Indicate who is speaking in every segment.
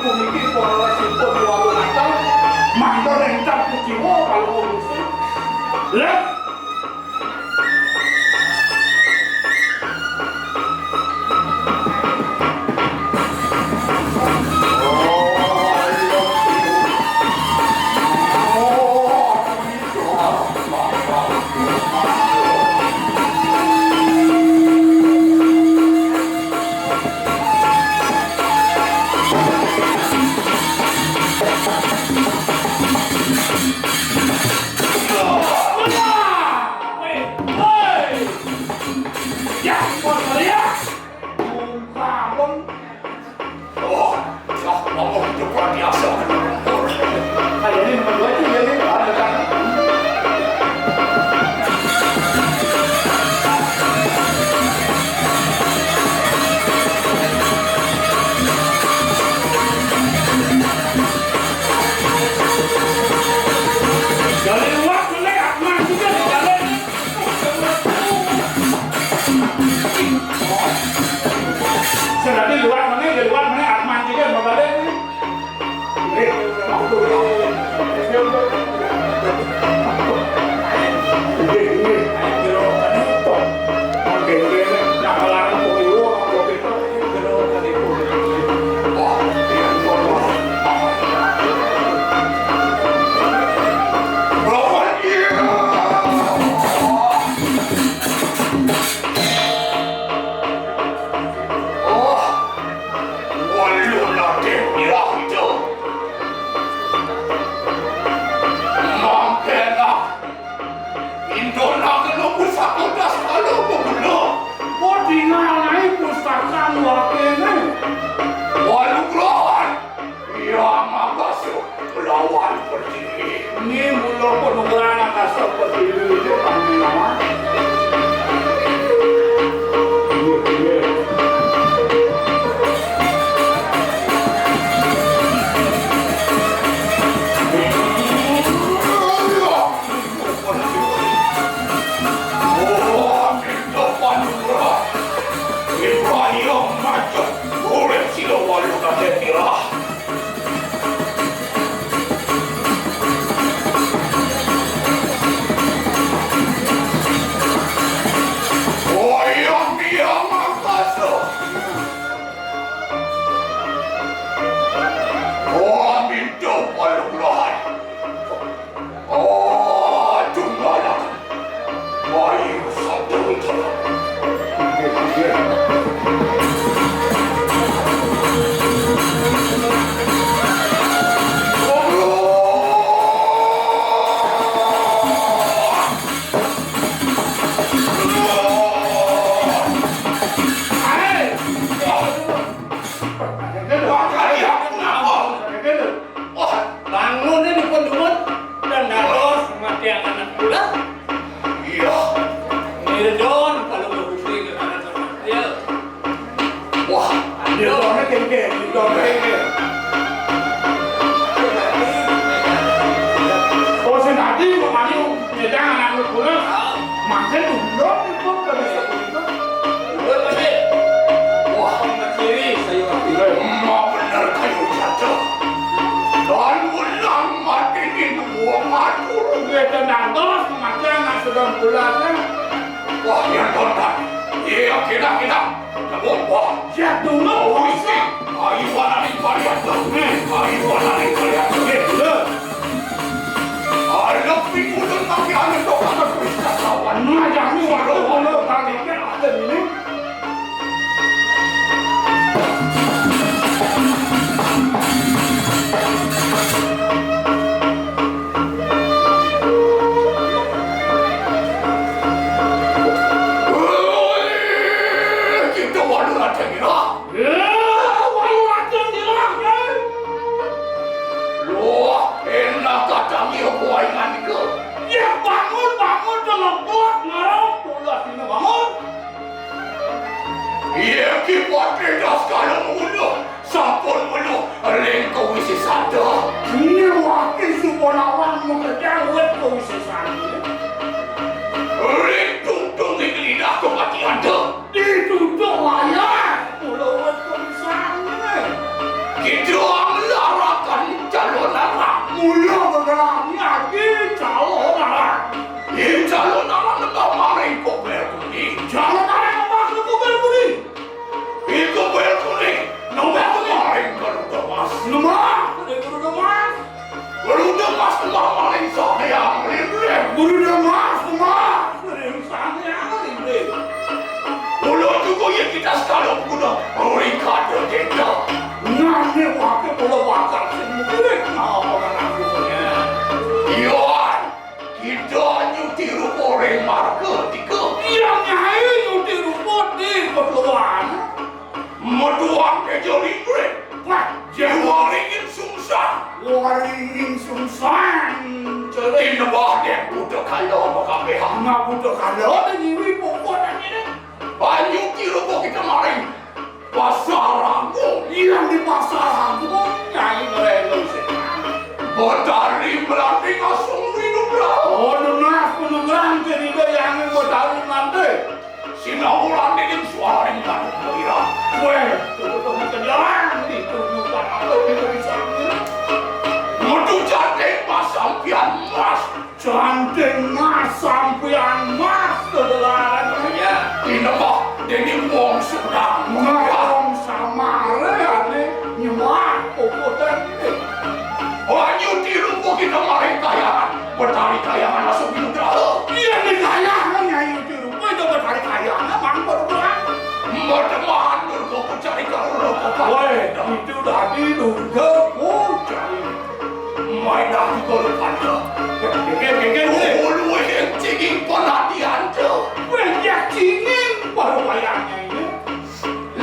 Speaker 1: puniki para simpun walunatan mantor ingkang kuciwa kalau ngurusi. Lah
Speaker 2: Gitu
Speaker 1: ringre. Wah, waringin sungsang. Waringin sungsang. Jadi nabah dia butuh kalau makabehan. Nggak butuh kalau ini pokoknya ini. Banyak kilo kita kemarin. Pasar Agung. Yang di pasar Agung. Nyai mereka sih. Badari melatih ngasung hidup lah. Oh, dengar penugaran jadi yang badari nanti. Sinaulan dengan suara yang tak kira. Weh, tunggu kejalan ditunjukkan apa yang bisa ini. Mutu cantik mas sampian mas. Cantik mas sampian mas kedelarannya. Ini mah jadi wong sedang. Wong sama reane nyemak pokotan ini. Hanya dirumpu kita maring kayangan. Bertari kayangan masuk hidup terlalu. Iya nih kayangan nyanyi dirumpu itu bertari kayangan. Bang berdoang. Berdemahan bergoku cari kalau weh, itu tadi durga cari. Main lagi kalau pada. Ulu yang cingin pelatihan tuh. Weh, ya cingin baru bayarnya ini.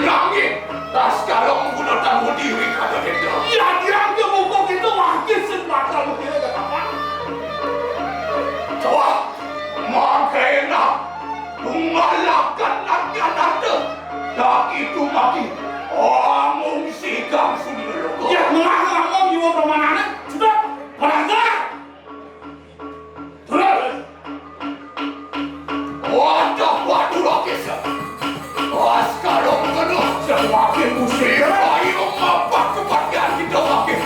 Speaker 1: Langit, tas kalau menggunakan diri kata itu. Ya, yang gemukok itu wakil semata mungkin ada apa? Coba, makanya mengalahkan nanti ada. Tak itu mati. Omong sikam sundel. Ya, ngomong juga permainan. Sudah, berangkat. Terus. Waduh, waduh lagi sih. Wah, sekarang kedua semakin musik. Ayo mapak kebahagiaan kita makin.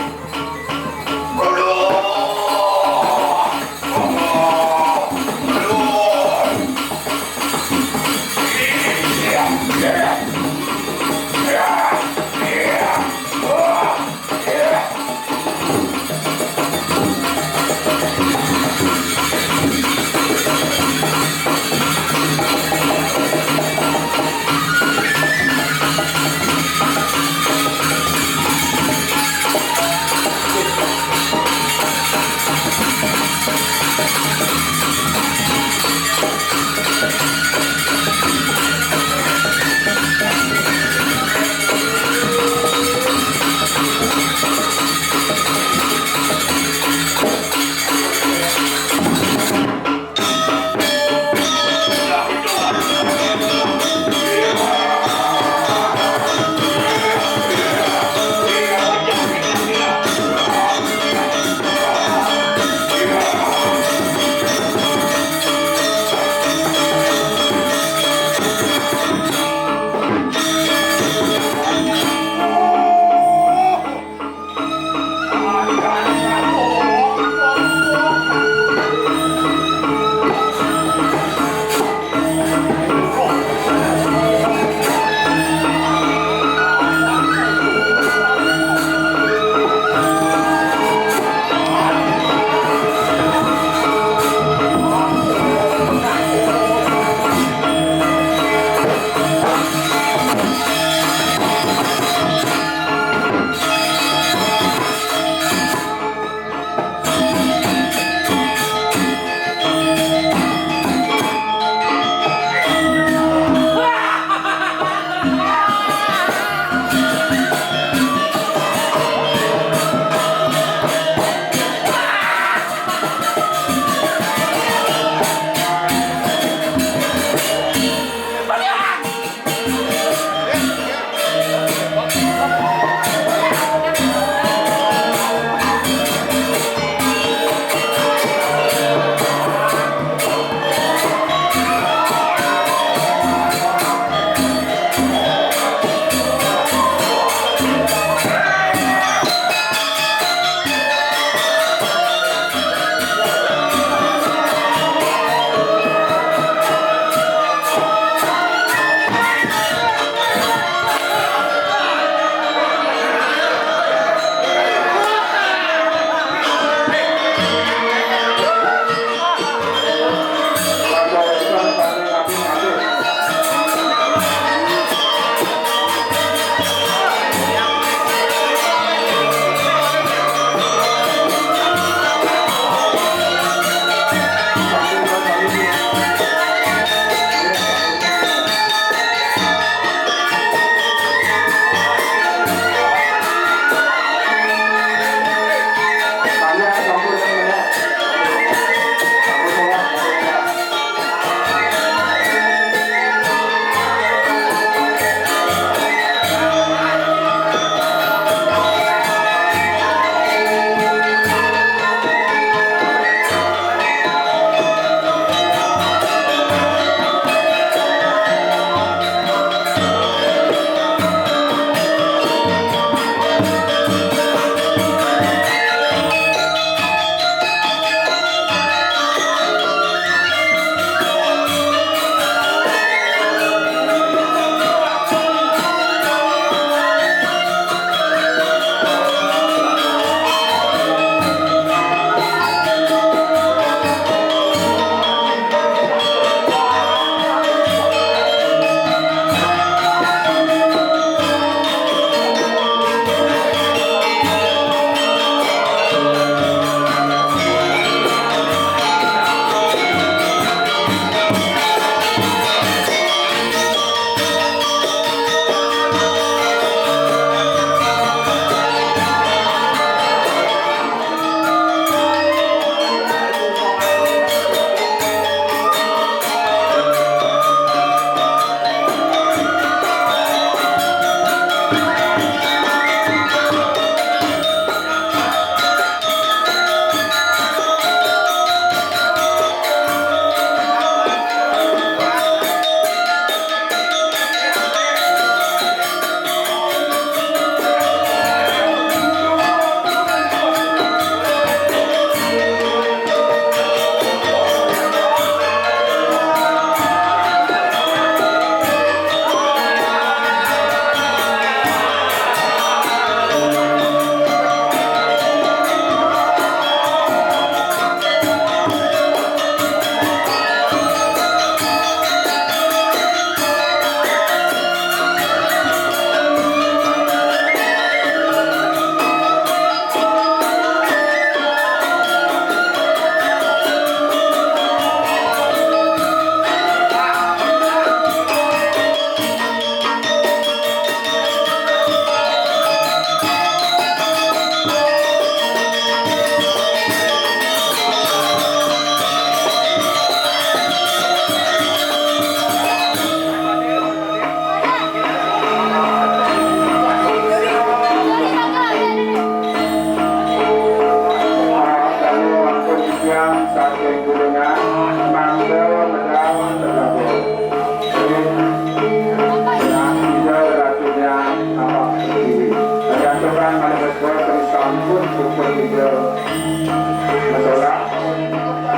Speaker 2: pukul 3 menolak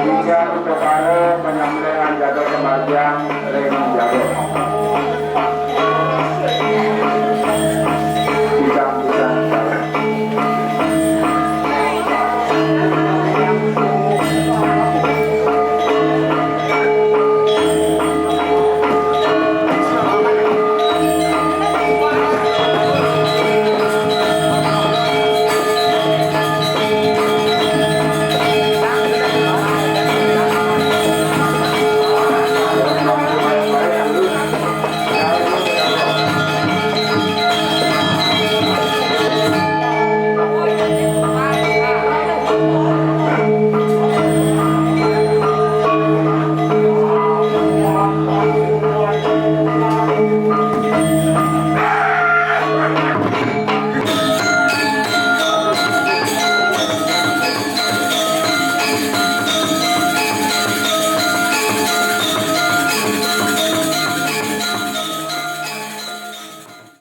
Speaker 2: hingga untuk kalau penyembelihan jatuh kematian ring jaruk.